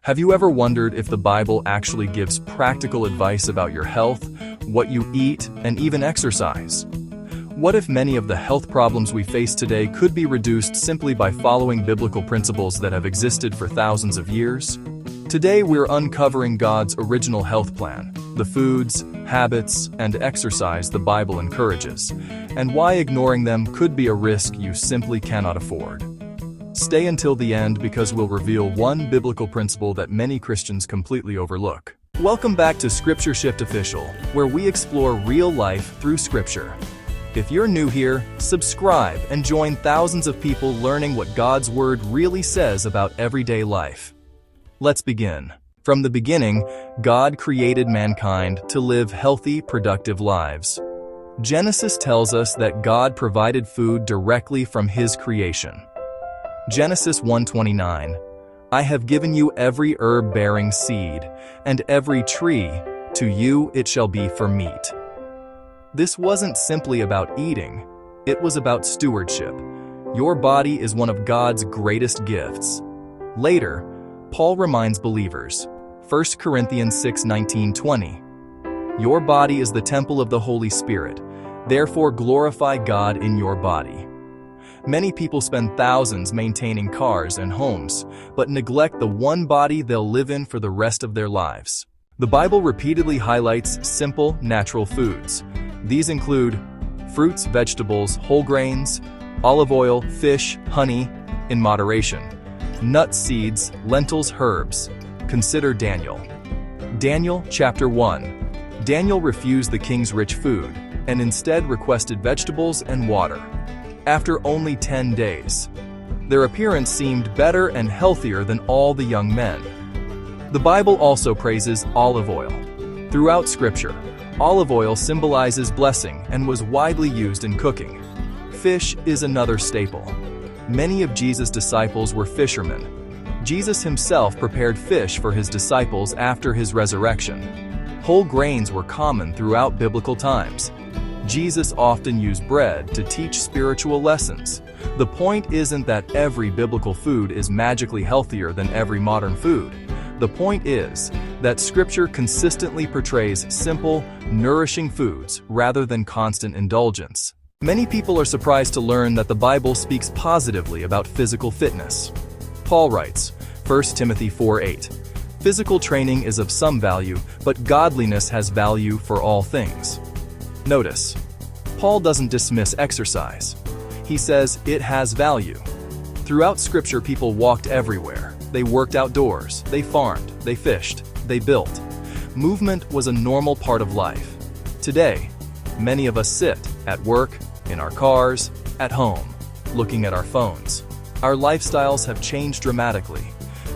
Have you ever wondered if the Bible actually gives practical advice about your health, what you eat, and even exercise? What if many of the health problems we face today could be reduced simply by following biblical principles that have existed for thousands of years? Today we're uncovering God's original health plan, the foods, habits, and exercise the Bible encourages, and why ignoring them could be a risk you simply cannot afford. Stay until the end because we'll reveal one biblical principle that many Christians completely overlook. Welcome back to ScriptureShiftOfficial, where we explore real life through Scripture. If you're new here, subscribe and join thousands of people learning what God's Word really says about everyday life. Let's begin. From the beginning, God created mankind to live healthy, productive lives. Genesis tells us that God provided food directly from His creation. Genesis 1:29, I have given you every herb bearing seed, and every tree, to you it shall be for meat. This wasn't simply about eating, it was about stewardship. Your body is one of God's greatest gifts. Later, Paul reminds believers, 1 Corinthians 6:19-20, your body is the temple of the Holy Spirit, therefore glorify God in your body. Many people spend thousands maintaining cars and homes, but neglect the one body they'll live in for the rest of their lives. The Bible repeatedly highlights simple, natural foods. These include fruits, vegetables, whole grains, olive oil, fish, honey, in moderation, nuts, seeds, lentils, herbs. Consider Daniel. Daniel chapter 1. Daniel refused the king's rich food and instead requested vegetables and water. After only 10 days, their appearance seemed better and healthier than all the young men. The Bible also praises olive oil. Throughout Scripture, olive oil symbolizes blessing and was widely used in cooking. Fish is another staple. Many of Jesus' disciples were fishermen. Jesus himself prepared fish for his disciples after his resurrection. Whole grains were common throughout biblical times. Jesus often used bread to teach spiritual lessons. The point isn't that every biblical food is magically healthier than every modern food. The point is that Scripture consistently portrays simple, nourishing foods rather than constant indulgence. Many people are surprised to learn that the Bible speaks positively about physical fitness. Paul writes, 1 Timothy 4:8, physical training is of some value, but godliness has value for all things. Notice, Paul doesn't dismiss exercise. He says it has value. Throughout Scripture, people walked everywhere. They worked outdoors, they farmed, they fished, they built. Movement was a normal part of life. Today, many of us sit at work, in our cars, at home, looking at our phones. Our lifestyles have changed dramatically.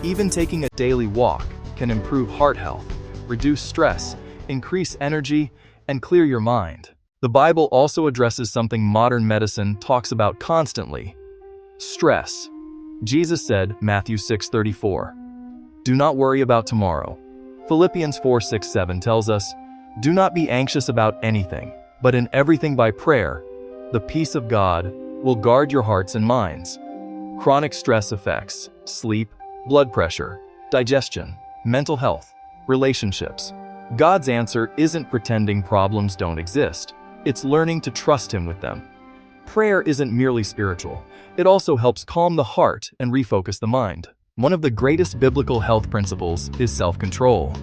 Even taking a daily walk can improve heart health, reduce stress, increase energy, and clear your mind. The Bible also addresses something modern medicine talks about constantly: stress. Jesus said, Matthew 6:34, do not worry about tomorrow. Philippians 4:6-7 tells us, do not be anxious about anything, but in everything by prayer, the peace of God will guard your hearts and minds. Chronic stress affects sleep, blood pressure, digestion, mental health, relationships. God's answer isn't pretending problems don't exist. It's learning to trust Him with them. Prayer isn't merely spiritual. It also helps calm the heart and refocus the mind. One of the greatest biblical health principles is self-control.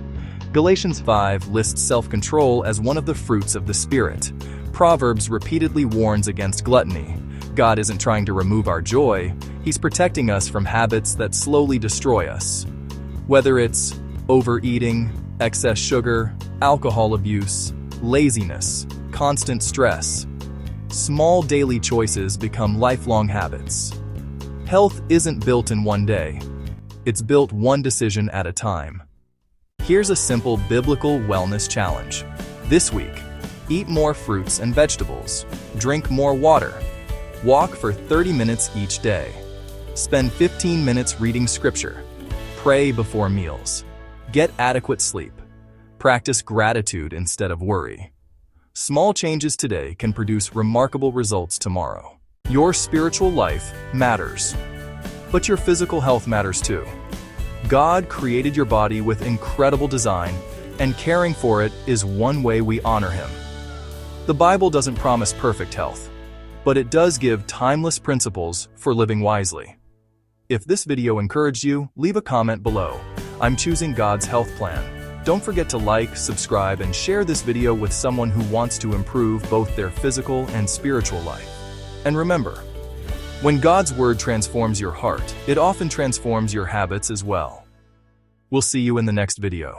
Galatians 5 lists self-control as one of the fruits of the Spirit. Proverbs repeatedly warns against gluttony. God isn't trying to remove our joy. He's protecting us from habits that slowly destroy us. Whether it's overeating, excess sugar, alcohol abuse, laziness, constant stress, small daily choices become lifelong habits. Health isn't built in one day. It's built one decision at a time. Here's a simple biblical wellness challenge. This week, eat more fruits and vegetables, drink more water, walk for 30 minutes each day, spend 15 minutes reading Scripture, pray before meals, get adequate sleep, practice gratitude instead of worry. Small changes today can produce remarkable results tomorrow. Your spiritual life matters, but your physical health matters too. God created your body with incredible design, and caring for it is one way we honor Him. The Bible doesn't promise perfect health, but it does give timeless principles for living wisely. If this video encouraged you, leave a comment below. I'm choosing God's health plan. Don't forget to like, subscribe, and share this video with someone who wants to improve both their physical and spiritual life. And remember, when God's Word transforms your heart, it often transforms your habits as well. We'll see you in the next video.